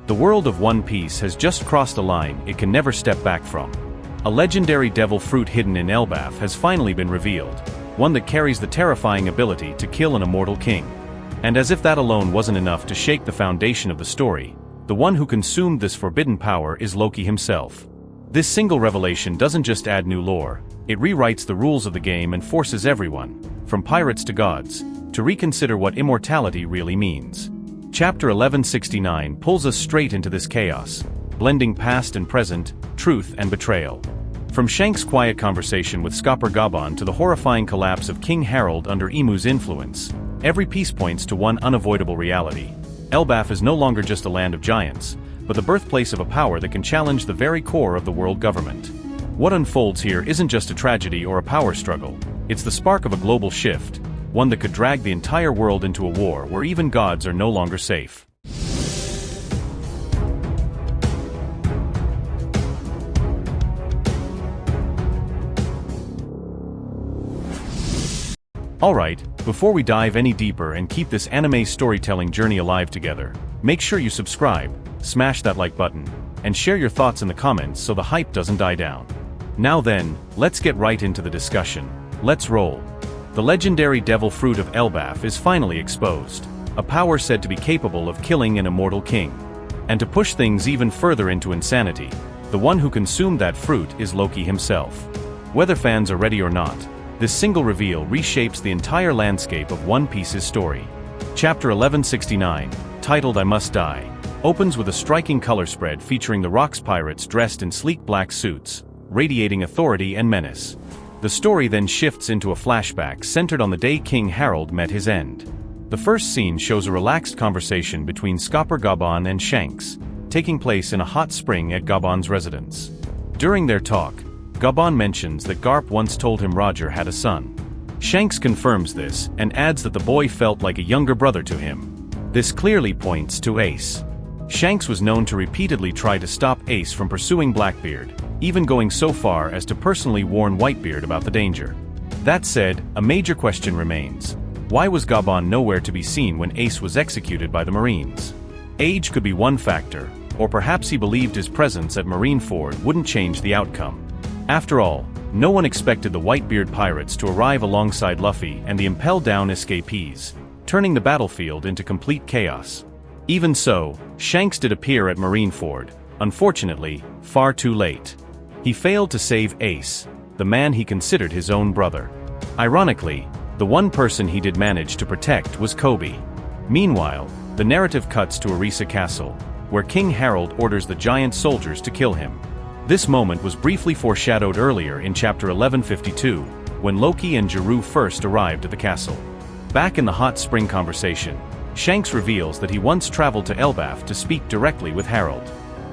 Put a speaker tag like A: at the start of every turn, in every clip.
A: The world of One Piece has just crossed a line it can never step back from. A legendary devil fruit hidden in Elbaf has finally been revealed, one that carries the terrifying ability to kill an immortal king. And as if that alone wasn't enough to shake the foundation of the story, the one who consumed this forbidden power is Loki himself. This single revelation doesn't just add new lore, it rewrites the rules of the game and forces everyone, from pirates to gods, to reconsider what immortality really means. Chapter 1169 pulls us straight into this chaos, blending past and present, truth and betrayal. From Shanks' quiet conversation with Skopper Gabon to the horrifying collapse of King Harold under Imu's influence, every piece points to one unavoidable reality. Elbaf is no longer just a land of giants, but the birthplace of a power that can challenge the very core of the world government. What unfolds here isn't just a tragedy or a power struggle, it's the spark of a global shift, one that could drag the entire world into a war where even gods are no longer safe. Alright, before we dive any deeper and keep this anime storytelling journey alive together, make sure you subscribe, smash that like button, and share your thoughts in the comments so the hype doesn't die down. Now then, let's get right into the discussion. Let's roll. The legendary devil fruit of Elbaf is finally exposed, a power said to be capable of killing an immortal king. And to push things even further into insanity, the one who consumed that fruit is Loki himself. Whether fans are ready or not, this single reveal reshapes the entire landscape of One Piece's story. Chapter 1169, titled I Must Die, opens with a striking color spread featuring the Rocks pirates dressed in sleek black suits, radiating authority and menace. The story then shifts into a flashback centered on the day King Harold met his end. The first scene shows a relaxed conversation between Skopper Gabon and Shanks, taking place in a hot spring at Gabon's residence. During their talk, Gabon mentions that Garp once told him Roger had a son. Shanks confirms this and adds that the boy felt like a younger brother to him. This clearly points to Ace. Shanks was known to repeatedly try to stop Ace from pursuing Blackbeard, even going so far as to personally warn Whitebeard about the danger. That said, a major question remains. Why was Gabon nowhere to be seen when Ace was executed by the Marines? Age could be one factor, or perhaps he believed his presence at Marineford wouldn't change the outcome. After all, no one expected the Whitebeard pirates to arrive alongside Luffy and the Impel Down escapees, turning the battlefield into complete chaos. Even so, Shanks did appear at Marineford, unfortunately, far too late. He failed to save Ace, the man he considered his own brother. Ironically, the one person he did manage to protect was Kobe. Meanwhile, the narrative cuts to Arisa Castle, where King Harold orders the giant soldiers to kill him. This moment was briefly foreshadowed earlier in Chapter 1152, when Loki and Jiru first arrived at the castle. Back in the hot spring conversation, Shanks reveals that he once traveled to Elbaf to speak directly with Harold.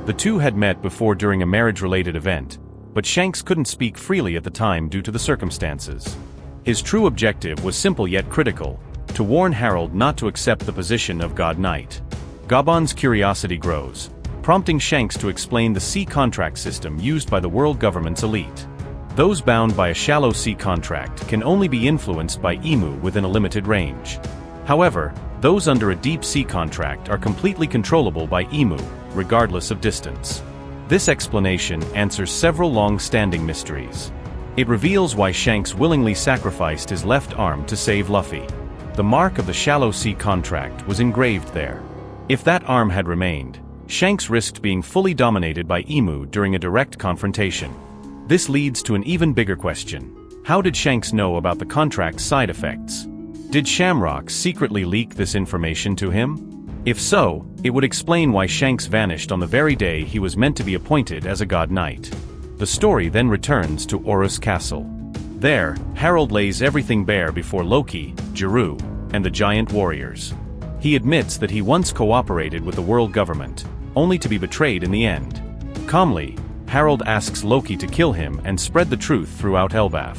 A: The two had met before during a marriage-related event, but Shanks couldn't speak freely at the time due to the circumstances. His true objective was simple yet critical, to warn Harold not to accept the position of God Knight. Gabon's curiosity grows, prompting Shanks to explain the sea contract system used by the world government's elite. Those bound by a shallow sea contract can only be influenced by IMU within a limited range. However, those under a deep sea contract are completely controllable by IMU, regardless of distance. This explanation answers several long-standing mysteries. It reveals why Shanks willingly sacrificed his left arm to save Luffy. The mark of the shallow sea contract was engraved there. If that arm had remained, Shanks risked being fully dominated by IMU during a direct confrontation. This leads to an even bigger question. How did Shanks know about the contract's side effects? Did Shamrock secretly leak this information to him? If so, it would explain why Shanks vanished on the very day he was meant to be appointed as a God Knight. The story then returns to Orus Castle. There, Harold lays everything bare before Loki, Jiru, and the giant warriors. He admits that he once cooperated with the world government, only to be betrayed in the end. Calmly, Harold asks Loki to kill him and spread the truth throughout Elbaf.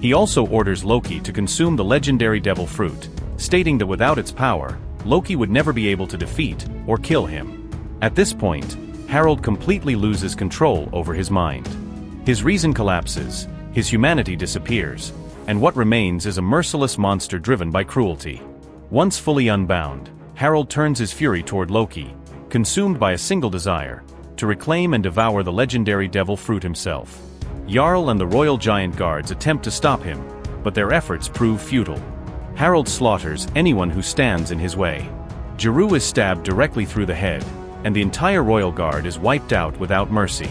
A: He also orders Loki to consume the legendary devil fruit, stating that without its power, Loki would never be able to defeat or kill him. At this point, Harold completely loses control over his mind. His reason collapses, his humanity disappears, and what remains is a merciless monster driven by cruelty. Once fully unbound, Harold turns his fury toward Loki, consumed by a single desire: to reclaim and devour the legendary devil fruit himself. Jarl and the royal giant guards attempt to stop him, but their efforts prove futile. Harald slaughters anyone who stands in his way. Jeru is stabbed directly through the head, and the entire royal guard is wiped out without mercy.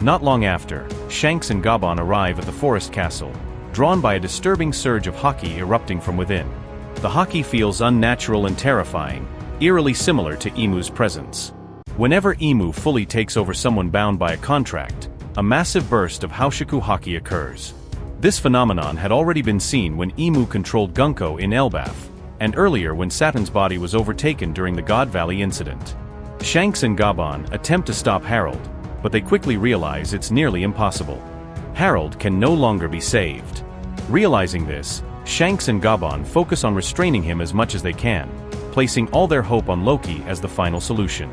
A: Not long after, Shanks and Gabon arrive at the forest castle, drawn by a disturbing surge of haki erupting from within. The haki feels unnatural and terrifying, eerily similar to Imu's presence. Whenever Imu fully takes over someone bound by a contract, a massive burst of Haushiku haki occurs. This phenomenon had already been seen when Imu controlled Gunko in Elbaf, and earlier when Satan's body was overtaken during the God Valley incident. Shanks and Gabon attempt to stop Harald, but they quickly realize it's nearly impossible. Harald can no longer be saved. Realizing this, Shanks and Gabon focus on restraining him as much as they can, placing all their hope on Loki as the final solution.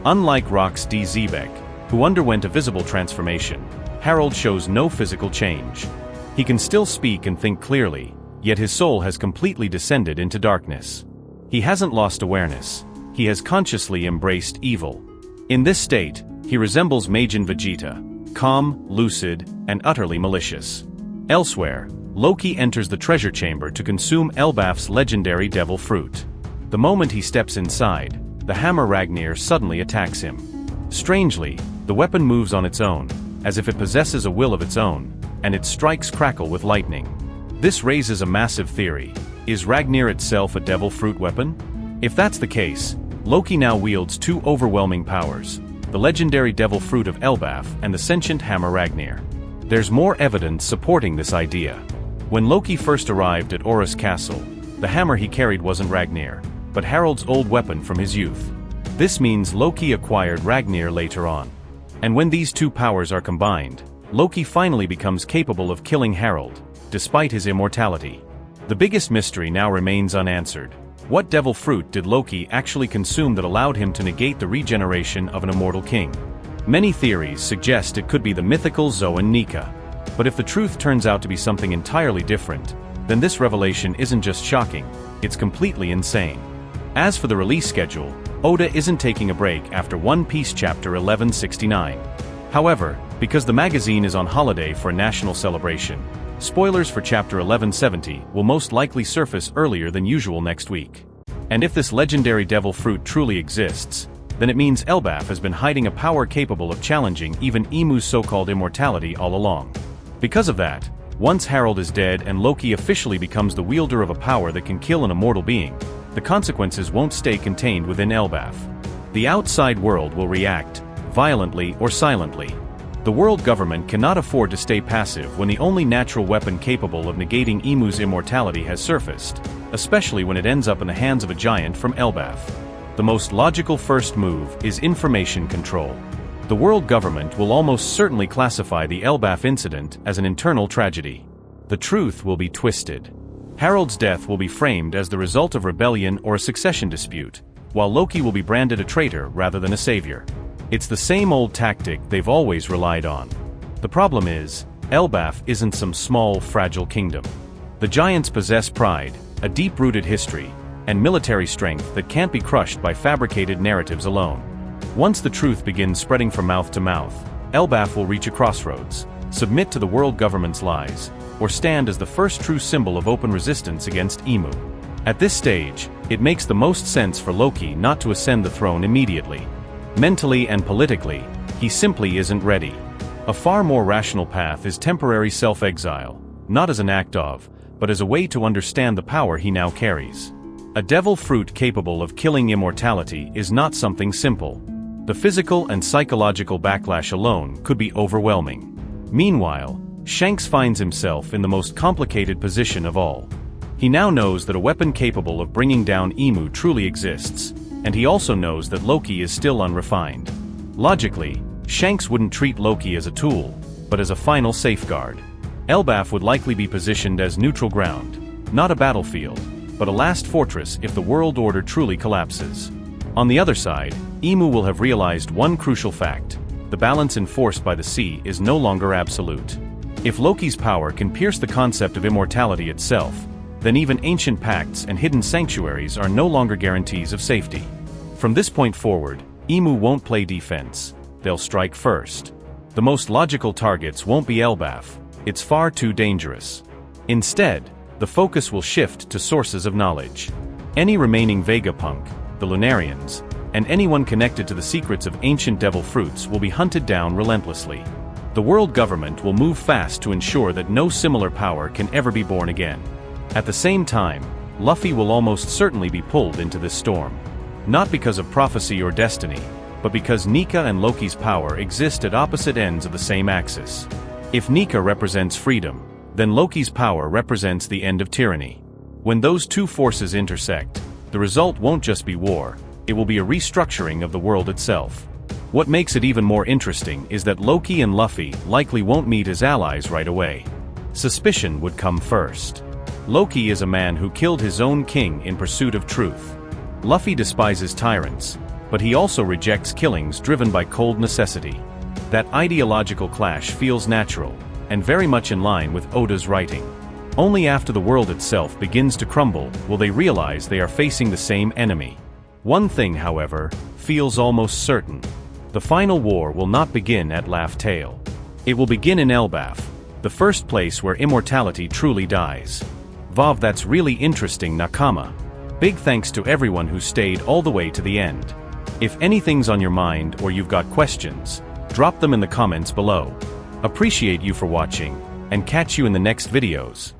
A: Unlike Rox D. Zebek, who underwent a visible transformation, Harald shows no physical change. He can still speak and think clearly, yet his soul has completely descended into darkness. He hasn't lost awareness. He has consciously embraced evil. In this state, he resembles Majin Vegeta, calm, lucid, and utterly malicious. Elsewhere, Loki enters the treasure chamber to consume Elbaf's legendary devil fruit. The moment he steps inside, the hammer Ragnir suddenly attacks him. Strangely, the weapon moves on its own, as if it possesses a will of its own, and its strikes crackle with lightning. This raises a massive theory. Is Ragnir itself a devil fruit weapon? If that's the case, Loki now wields two overwhelming powers: the legendary devil fruit of Elbaf and the sentient hammer Ragnir. There's more evidence supporting this idea. When Loki first arrived at Orus Castle, the hammer he carried wasn't Ragnir, but Harald's old weapon from his youth. This means Loki acquired Ragnir later on. And when these two powers are combined, Loki finally becomes capable of killing Harald, despite his immortality. The biggest mystery now remains unanswered. What devil fruit did Loki actually consume that allowed him to negate the regeneration of an immortal king? Many theories suggest it could be the mythical ZOAN Nika. But if the truth turns out to be something entirely different, then this revelation isn't just shocking, it's completely insane. As for the release schedule, Oda isn't taking a break after One Piece chapter 1169. However, because the magazine is on holiday for a national celebration, spoilers for chapter 1170 will most likely surface earlier than usual next week. And if this legendary devil fruit truly exists, then it means Elbaf has been hiding a power capable of challenging even Imu's so-called immortality all along. Because of that, once Harald is dead and Loki officially becomes the wielder of a power that can kill an immortal being, the consequences won't stay contained within Elbaf. The outside world will react, violently or silently. The world government cannot afford to stay passive when the only natural weapon capable of negating Imu's immortality has surfaced, especially when it ends up in the hands of a giant from Elbaf. The most logical first move is information control. The world government will almost certainly classify the Elbaf incident as an internal tragedy. The truth will be twisted. Harald's death will be framed as the result of rebellion or a succession dispute, while Loki will be branded a traitor rather than a savior. It's the same old tactic they've always relied on. The problem is, Elbaf isn't some small, fragile kingdom. The giants possess pride, a deep-rooted history, and military strength that can't be crushed by fabricated narratives alone. Once the truth begins spreading from mouth to mouth, Elbaf will reach a crossroads, submit to the world government's lies, or stand as the first true symbol of open resistance against Imu. At this stage, it makes the most sense for Loki not to ascend the throne immediately. Mentally and politically, he simply isn't ready. A far more rational path is temporary self-exile, not as an act of, but as a way to understand the power he now carries. A devil fruit capable of killing immortality is not something simple. The physical and psychological backlash alone could be overwhelming. Meanwhile, Shanks finds himself in the most complicated position of all. He now knows that a weapon capable of bringing down Imu truly exists, and he also knows that Loki is still unrefined. Logically, Shanks wouldn't treat Loki as a tool, but as a final safeguard. Elbaf would likely be positioned as neutral ground, not a battlefield, but a last fortress if the world order truly collapses. On the other side, Imu will have realized one crucial fact: the balance enforced by the sea is no longer absolute. If Loki's power can pierce the concept of immortality itself, then even ancient pacts and hidden sanctuaries are no longer guarantees of safety. From this point forward, IMU won't play defense. They'll strike first. The most logical targets won't be Elbaf. It's far too dangerous. Instead, the focus will shift to sources of knowledge. Any remaining Vegapunk, the Lunarians, and anyone connected to the secrets of ancient devil fruits will be hunted down relentlessly. The world government will move fast to ensure that no similar power can ever be born again. At the same time, Luffy will almost certainly be pulled into this storm. Not because of prophecy or destiny, but because Nika and Loki's power exist at opposite ends of the same axis. If Nika represents freedom, then Loki's power represents the end of tyranny. When those two forces intersect, the result won't just be war, it will be a restructuring of the world itself. What makes it even more interesting is that Loki and Luffy likely won't meet as allies right away. Suspicion would come first. Loki is a man who killed his own king in pursuit of truth. Luffy despises tyrants, but he also rejects killings driven by cold necessity. That ideological clash feels natural, and very much in line with Oda's writing. Only after the world itself begins to crumble will they realize they are facing the same enemy. One thing, however, feels almost certain. The final war will not begin at Laugh Tale. It will begin in Elbaf, the first place where immortality truly dies. Vav, that's really interesting, Nakama. Big thanks to everyone who stayed all the way to the end. If anything's on your mind or you've got questions, drop them in the comments below. Appreciate you for watching, and catch you in the next videos.